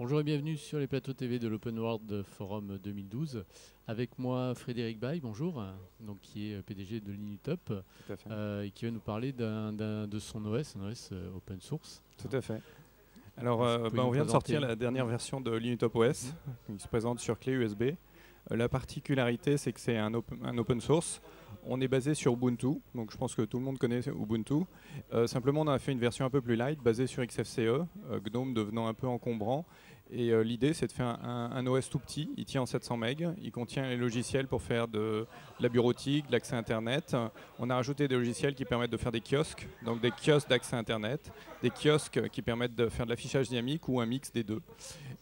Bonjour et bienvenue sur les plateaux TV de l'Open World Forum 2012. Avec moi Frédéric Baye, bonjour, donc, qui est PDG de Linutop Tout à fait. et qui va nous parler de son OS, un OS open source. Tout à fait. Alors, Est-ce que vous pouvez on nous vient de présenter sortir la dernière version de Linutop OS, qui se présente sur clé USB. La particularité, c'est que c'est un open source. On est basé sur Ubuntu, donc je pense que tout le monde connaît Ubuntu. Simplement, on a fait une version un peu plus light, basée sur XFCE, GNOME devenant un peu encombrant. Et l'idée, c'est de faire un OS tout petit. Il tient en 700 MB. Il contient les logiciels pour faire de la bureautique, de l'accès Internet. On a rajouté des logiciels qui permettent de faire des kiosques, donc des kiosques d'accès Internet, des kiosques qui permettent de faire de l'affichage dynamique ou un mix des deux.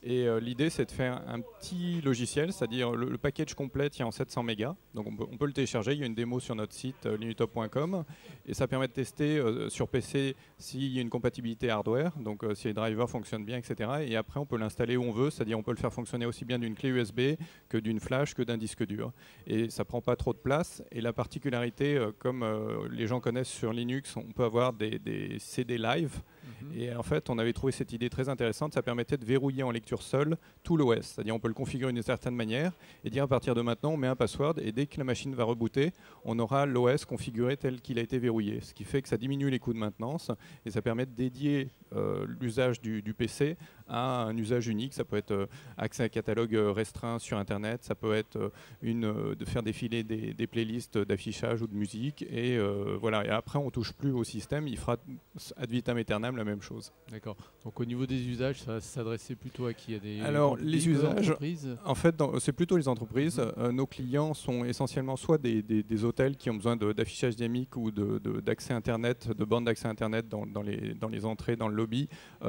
Et l'idée, c'est de faire un petit logiciel, c'est-à-dire le package complet tient en 700 mégas. Donc on peut le télécharger. Il y a une démo sur notre site linutop.com. Et ça permet de tester sur PC s'il y a une compatibilité hardware, donc si les drivers fonctionnent bien, etc. Et après, on peut l'installer où on veut, c'est-à-dire on peut le faire fonctionner aussi bien d'une clé USB que d'une flash que d'un disque dur. Et ça prend pas trop de place. Et la particularité, comme les gens connaissent sur Linux, on peut avoir des CD live. Et en fait, on avait trouvé cette idée très intéressante. Ça permettait de verrouiller en lecture seule tout l'OS. C'est-à-dire on peut le configurer d'une certaine manière et dire à partir de maintenant, on met un password et dès que la machine va rebooter, on aura l'OS configuré tel qu'il a été verrouillé. Ce qui fait que ça diminue les coûts de maintenance et ça permet de dédier l'usage du PC à un usage unique. Ça peut être accès à un catalogue restreint sur Internet, ça peut être de faire défiler des playlists d'affichage ou de musique. Et voilà. Et après, on touche plus au système. Il fera ad vitam aeternam la même chose. D'accord. Donc au niveau des usages, ça va s'adresser plutôt à qui? À des Alors, grands les publics, usages, entreprises? en fait, c'est plutôt les entreprises. Nos clients sont essentiellement soit des hôtels qui ont besoin d'affichage dynamique ou d'accès Internet, de bornes d'accès Internet dans les entrées, dans le lobby,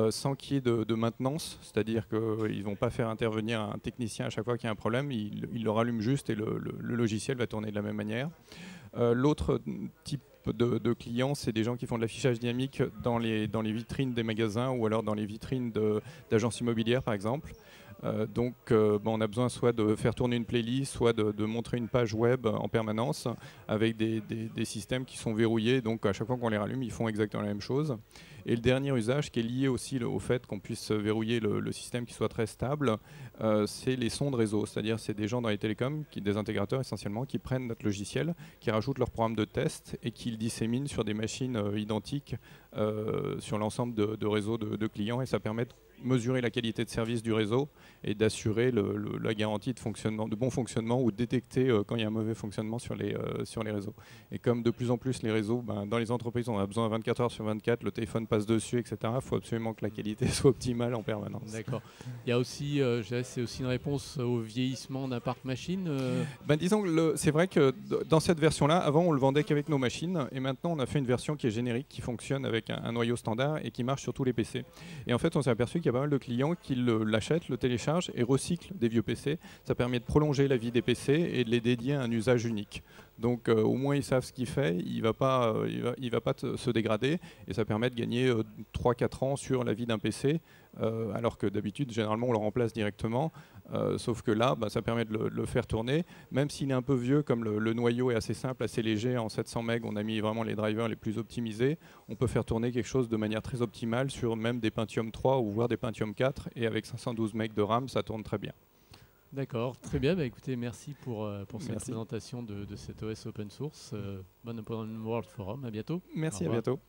sans qu'il y ait de maintenance. C'est-à-dire qu'ils ne vont pas faire intervenir un technicien à chaque fois qu'il y a un problème. Ils le rallument juste et le logiciel va tourner de la même manière. L'autre type de clients, c'est des gens qui font de l'affichage dynamique dans les vitrines des magasins ou alors dans les vitrines d'agences immobilières, par exemple. On a besoin soit de faire tourner une playlist, soit de montrer une page web en permanence avec des systèmes qui sont verrouillés. Donc à chaque fois qu'on les rallume, ils font exactement la même chose. Et le dernier usage qui est lié aussi au fait qu'on puisse verrouiller le système qui soit très stable, c'est les sons de réseau. C'est-à-dire c'est des gens dans les télécoms, des intégrateurs essentiellement, qui prennent notre logiciel, qui rajoutent leur programme de test et qui le disséminent sur des machines identiques sur l'ensemble de réseaux de clients. Et ça permet de mesurer la qualité de service du réseau et d'assurer la garantie de bon fonctionnement ou de détecter quand il y a un mauvais fonctionnement sur les réseaux. Et comme de plus en plus les réseaux, dans les entreprises, on a besoin 24 heures sur 24, le téléphone passe dessus, etc. Il faut absolument que la qualité soit optimale en permanence. D'accord. Il y a aussi, je dirais, c'est aussi une réponse au vieillissement d'un parc machine. Disons que c'est vrai que dans cette version-là, avant on le vendait qu'avec nos machines et maintenant on a fait une version qui est générique, qui fonctionne avec un noyau standard et qui marche sur tous les PC. Et en fait on s'est aperçu qu'il y a pas mal de clients qui l'achètent, le téléchargent et recyclent des vieux PC. Ça permet de prolonger la vie des PC et de les dédier à un usage unique. Donc au moins ils savent ce qu'il fait, il va pas se dégrader et ça permet de gagner 3-4 ans sur la vie d'un PC alors que d'habitude généralement on le remplace directement. Sauf que là, ça permet de le faire tourner. Même s'il est un peu vieux, comme le noyau est assez simple, assez léger, en 700 MB, on a mis vraiment les drivers les plus optimisés. On peut faire tourner quelque chose de manière très optimale sur même des Pentium 3 ou voire des Pentium 4. Et avec 512 MB de RAM, ça tourne très bien. D'accord, très bien. Écoutez, merci pour cette Merci. présentation de cet OS open source. Bon Open World Forum, à bientôt. Merci, Au à revoir. bientôt.